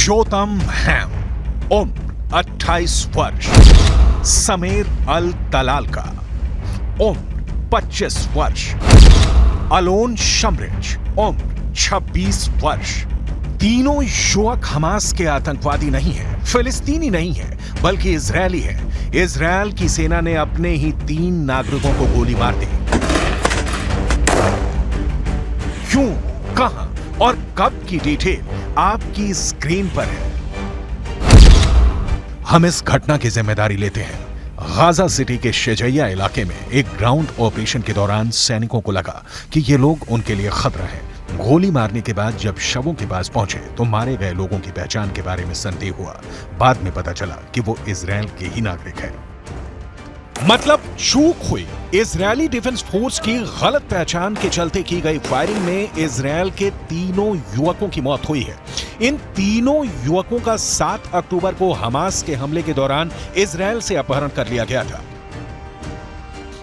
शोतम हैम, उम्र 28 वर्ष। समीर अल तलाल का उम्र 25 वर्ष। अलोन शमरिच, उम्र 26 वर्ष। तीनों युवक हमास के आतंकवादी नहीं है, फिलिस्तीनी नहीं है, बल्कि इजरायली है। इजरायल की सेना ने अपने ही 3 नागरिकों को गोली मार दी। क्यों, कहां और कब की डिटेल आपकी स्क्रीन पर है। हम इस घटना की जिम्मेदारी लेते हैं। गाजा सिटी के शेजैया इलाके में एक ग्राउंड ऑपरेशन के दौरान सैनिकों को लगा कि ये लोग उनके लिए खतरा है। गोली मारने के बाद जब शवों के पास पहुंचे तो मारे गए लोगों की पहचान के बारे में संदेह हुआ। बाद में पता चला कि वो इजरायल के ही नागरिक है। मतलब चूक हुई। इजरायली डिफेंस फोर्स की गलत पहचान के चलते की गई फायरिंग में इजरायल के तीनों युवकों की मौत हुई है। इन तीनों युवकों का 7 अक्टूबर को हमास के हमले के दौरान इजरायल से अपहरण कर लिया गया था।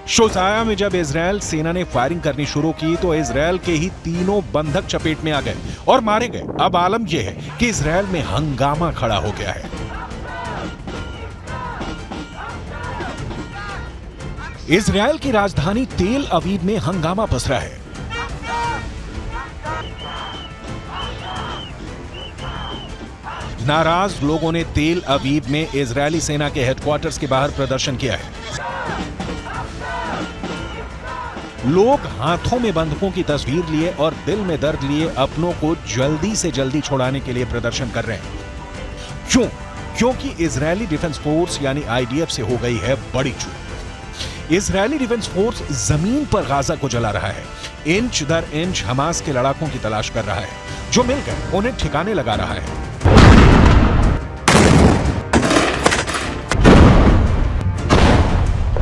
शोसाया में जब इजरायल सेना ने फायरिंग करनी शुरू की तो इजरायल के ही तीनों बंधक चपेट में आ गए और मारे गए। अब आलम यह है कि इजरायल में हंगामा खड़ा हो गया है। इजरायल की राजधानी तेल अवीव में हंगामा पसरा है। नाराज लोगों ने तेल अवीव में इजरायली सेना के हेडक्वार्टर्स के बाहर प्रदर्शन किया है। लोग हाथों में बंदूकों की तस्वीर लिए और दिल में दर्द लिए अपनों को जल्दी से जल्दी छुड़ाने के लिए प्रदर्शन कर रहे हैं। क्यों? क्योंकि इजरायली डिफेंस फोर्स यानी आईडीएफ से हो गई है बड़ी चूक। इजरायली डिफेंस फोर्स जमीन पर गाजा को जला रहा है। इंच दर इंच हमास के लड़ाकों की तलाश कर रहा है। जो मिल गए उन्हें ठिकाने लगा रहा है।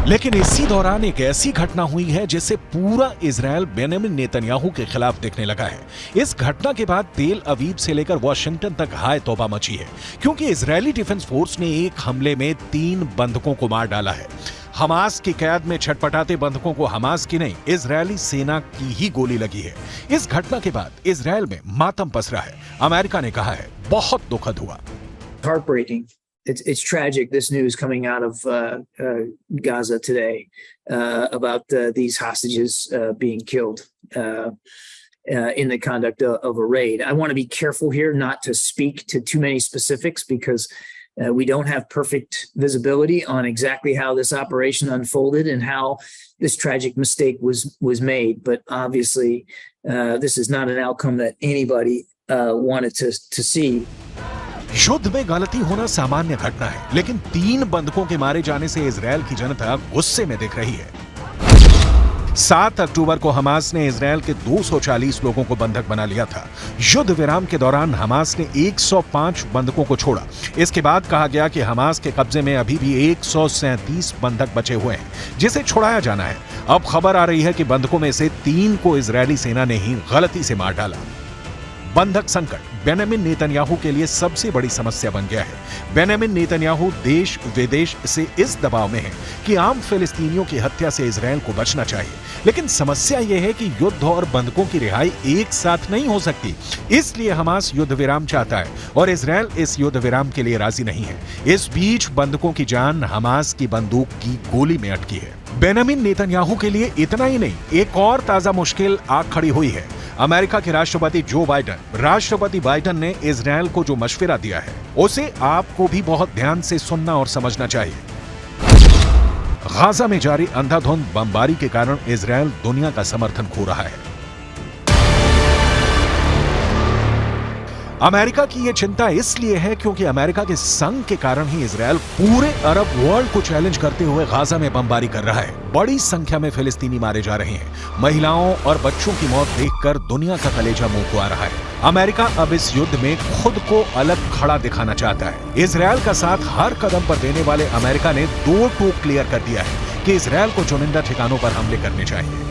लेकिन इसी दौरान एक ऐसी घटना हुई है जिससे पूरा इजरायल बेंजामिन नेतन्याहू के खिलाफ देखने लगा है। इस घटना के बाद तेल अवीव से लेकर वॉशिंगटन तक हाय तौबा मची है, क्योंकि इजरायली डिफेंस फोर्स ने एक हमले में 3 बंधकों को मार डाला है। हमास की कैद में छटपटाते बंधकों को हमास की नहीं, इजरायली सेना की ही गोली लगी है। इस घटना के बाद इजरायल में मातम पसरा है। अमेरिका ने कहा है बहुत दुखद हुआ। Heartbreaking. It's tragic, this news coming out of Gaza today about these hostages being killed in the conduct of a raid. I want to be careful here not to speak to too many specifics because we don't have perfect visibility on exactly how this operation unfolded and how this tragic mistake was made. But obviously, this is not an outcome that anybody wanted to see. युद्ध में गलती होना सामान्य घटना है, लेकिन 3 बंधकों के मारे जाने से इजरायल की जनता गुस्से में दिख रही है। 7 अक्टूबर को हमास ने इजरायल के 240 लोगों को बंधक बना लिया था। युद्ध विराम के दौरान हमास ने 105 बंधकों को छोड़ा। इसके बाद कहा गया कि हमास के कब्जे में अभी भी 137 बंधक बचे हुए हैं, जिसे छुड़ाया जाना है। अब खबर आ रही है कि बंधकों में से 3 को इजरायली सेना ने ही गलती से मार डाला। बंधक संकट बेंजामिन नेतन्याहू के लिए सबसे बड़ी समस्या बन गया है। बेंजामिन नेतन्याहू देश विदेश से इस दबाव में है कि आम फिलिस्तीनियों की हत्या से इजरायल को बचना चाहिए, लेकिन समस्या यह है कि युद्ध और बंधकों की रिहाई एक साथ नहीं हो सकती। इसलिए हमास युद्ध विराम चाहता है और इजरायल इस युद्ध विराम के लिए राजी नहीं है। इस बीच बंधकों की जान हमास की बंदूक की गोली में अटकी है। बेंजामिन नेतन्याहू के लिए इतना ही नहीं, एक और ताजा मुश्किल आ खड़ी हुई है। अमेरिका के राष्ट्रपति बाइडेन ने इजरायल को जो मशवरा दिया है उसे आपको भी बहुत ध्यान से सुनना और समझना चाहिए। गाजा में जारी अंधाधुंध बमबारी के कारण इजरायल दुनिया का समर्थन खो रहा है। अमेरिका की यह चिंता इसलिए है क्योंकि अमेरिका के संग के कारण ही इजरायल पूरे अरब वर्ल्ड को चैलेंज करते हुए गाजा में बमबारी कर रहा है। बड़ी संख्या में फिलिस्तीनी मारे जा रहे हैं। महिलाओं और बच्चों की मौत देखकर दुनिया का कलेजा मुंह को आ रहा है। अमेरिका अब इस युद्ध में खुद को अलग खड़ा दिखाना चाहता है। इजरायल का साथ हर कदम पर देने वाले अमेरिका ने 2 टूक क्लियर कर दिया है कि इजरायल को चुनिंदा ठिकानों पर हमले करने चाहिए,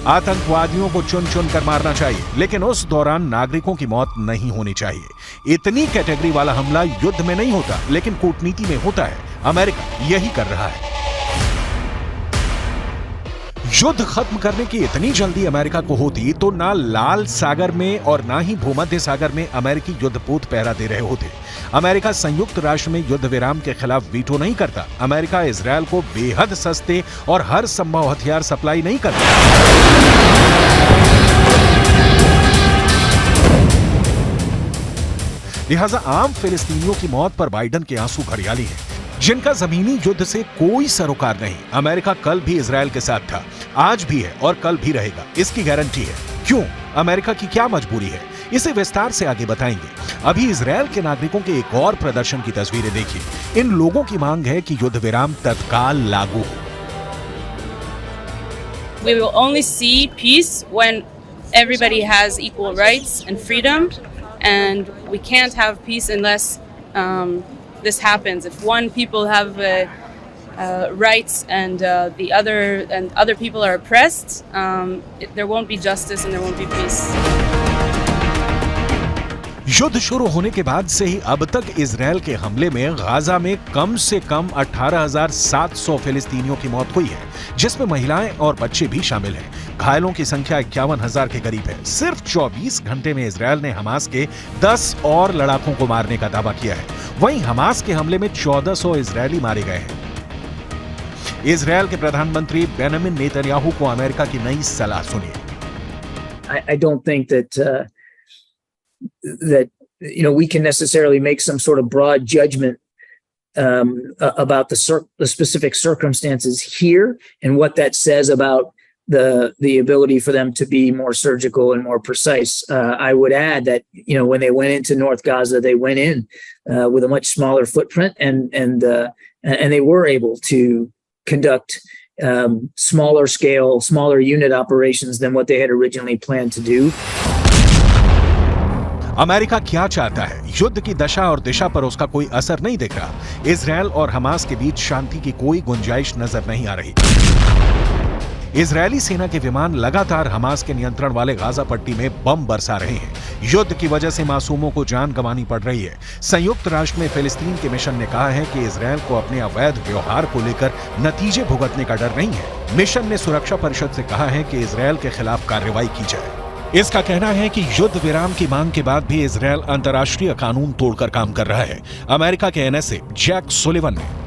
आतंकवादियों को चुन चुन कर मारना चाहिए, लेकिन उस दौरान नागरिकों की मौत नहीं होनी चाहिए। इतनी कैटेगरी वाला हमला युद्ध में नहीं होता, लेकिन कूटनीति में होता है। अमेरिका यही कर रहा है। युद्ध खत्म करने की इतनी जल्दी अमेरिका को होती तो ना लाल सागर में और ना ही भूमध्य सागर में अमेरिकी युद्धपोत पहरा दे रहे होते। अमेरिका संयुक्त राष्ट्र में युद्ध विराम के खिलाफ वीटो नहीं करता। अमेरिका इजरायल को बेहद सस्ते और हर संभव हथियार सप्लाई नहीं करता। लिहाजा आम फिलिस्तीनियों की मौत पर बाइडन के आंसू घड़ियाली हैं, जिनका जमीनी युद्ध से कोई सरोकार नहीं। अमेरिका कल भी इजरायल के साथ था, आज भी है और कल भी रहेगा, इसकी गारंटी है। क्यों? अमेरिका की क्या मजबूरी है? इसे विस्तार से आगे बताएंगे। अभी इजरायल के नागरिकों के एक और प्रदर्शन की तस्वीरें देखिए। इन लोगों की मांग है कि युद्ध विराम तत्काल लागू हो। We will only see peace when everybody has equal rights and freedom, and we can't have peace unless this happens. If one people have rights and other people are oppressed, there won't be justice and there won't be peace. युद्ध शुरू होने के बाद से ही अब तक Israel के हमले में गाजा में कम से कम 18,700 फिलिस्तीनियों की मौत हुई है, जिसमें महिलाएं और बच्चे भी शामिल हैं। घायलों की संख्या 51,000 के करीब है। सिर्फ 24 घंटे में इजरायल ने हमास के 10 और लड़ाकों को मारने का दावा किया है। वहीं हमास के हमले में 1400 इजरायली मारे गए हैं। इजरायल के प्रधानमंत्री बेंजामिन नेतन्याहू को अमेरिका की नई सलाह सुनिए। I don't think that we can necessarily make some sort of broad judgment about the specific circumstances here and what that says about the ability for them to be more surgical and more precise. I would add that when they went into North Gaza, they went in with a much smaller footprint, and they were able to conduct smaller scale, smaller unit operations than what they had originally planned to do. America क्या चाहता है? युद्ध की दशा और दिशा पर उसका कोई असर नहीं दिख रहा। इजरायल और हमास के बीच शांति की कोई गुंजाइश नजर नहीं आ रही। इजरायली सेना के विमान लगातार हमास के नियंत्रण वाले गाजा पट्टी में बम बरसा रहे हैं। युद्ध की वजह से मासूमों को जान गंवानी पड़ रही है। संयुक्त राष्ट्र में फिलिस्तीन के मिशन ने कहा है कि इजरायल को अपने अवैध व्यवहार को लेकर नतीजे भुगतने का डर नहीं है। मिशन ने सुरक्षा परिषद से कहा है कि इजरायल के खिलाफ कार्रवाई की जाए। इसका कहना है कि युद्ध विराम की मांग के बाद भी इजरायल अंतर्राष्ट्रीय कानून तोड़कर काम कर रहा है। अमेरिका के एनएसए जैक सुलिवन ने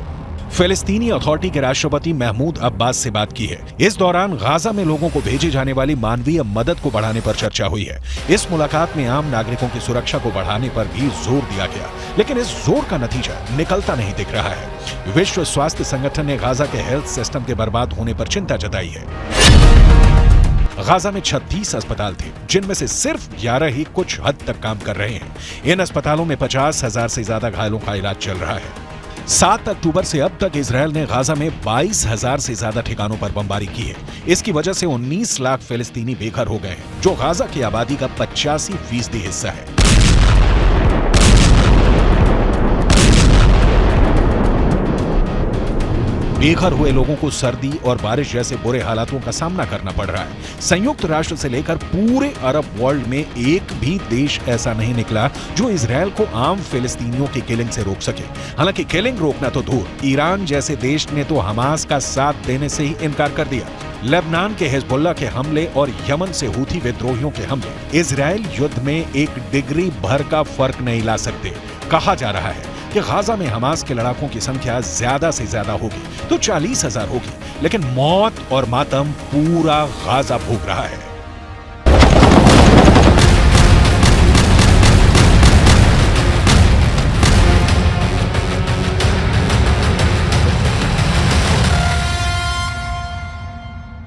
फिलिस्तीनी अथॉरिटी के राष्ट्रपति महमूद अब्बास से बात की है। इस दौरान गाजा में लोगों को भेजी जाने वाली मानवीय मदद को बढ़ाने पर चर्चा हुई है। इस मुलाकात में आम नागरिकों की सुरक्षा को बढ़ाने पर भी जोर दिया गया, लेकिन इस जोर का नतीजा निकलता नहीं दिख रहा है। विश्व स्वास्थ्य संगठन ने गाजा के हेल्थ सिस्टम के बर्बाद होने पर चिंता जताई है। गाजा में 36 अस्पताल थे, जिनमें से सिर्फ 11 ही कुछ हद तक काम कर रहे हैं। इन अस्पतालों में 50,000 से ज्यादा घायलों का इलाज चल रहा है। 7 अक्टूबर से अब तक इजरायल ने गाजा में 22,000 से ज्यादा ठिकानों पर बमबारी की है। इसकी वजह से 19 लाख फिलिस्तीनी बेघर हो गए हैं, जो गाजा की आबादी का 85% हिस्सा है। बेघर हुए लोगों को सर्दी और बारिश जैसे बुरे हालातों का सामना करना पड़ रहा है। संयुक्त राष्ट्र से लेकर पूरे अरब वर्ल्ड में एक भी देश ऐसा नहीं निकला जो इजरायल को आम फिलिस्तीनियों की किलिंग से रोक सके। हालांकि किलिंग रोकना तो दूर, ईरान जैसे देश ने तो हमास का साथ देने से ही इनकार कर दिया। लेबनान के हिजबुल्लाह के हमले और यमन से हूथी विद्रोहियों के हमले इजरायल युद्ध में एक डिग्री भर का फर्क नहीं ला सकते। कहा जा रहा है कि गाजा में हमास के लड़ाकों की संख्या ज्यादा से ज्यादा होगी तो 40,000 होगी, लेकिन मौत और मातम पूरा गाजा भोग रहा है।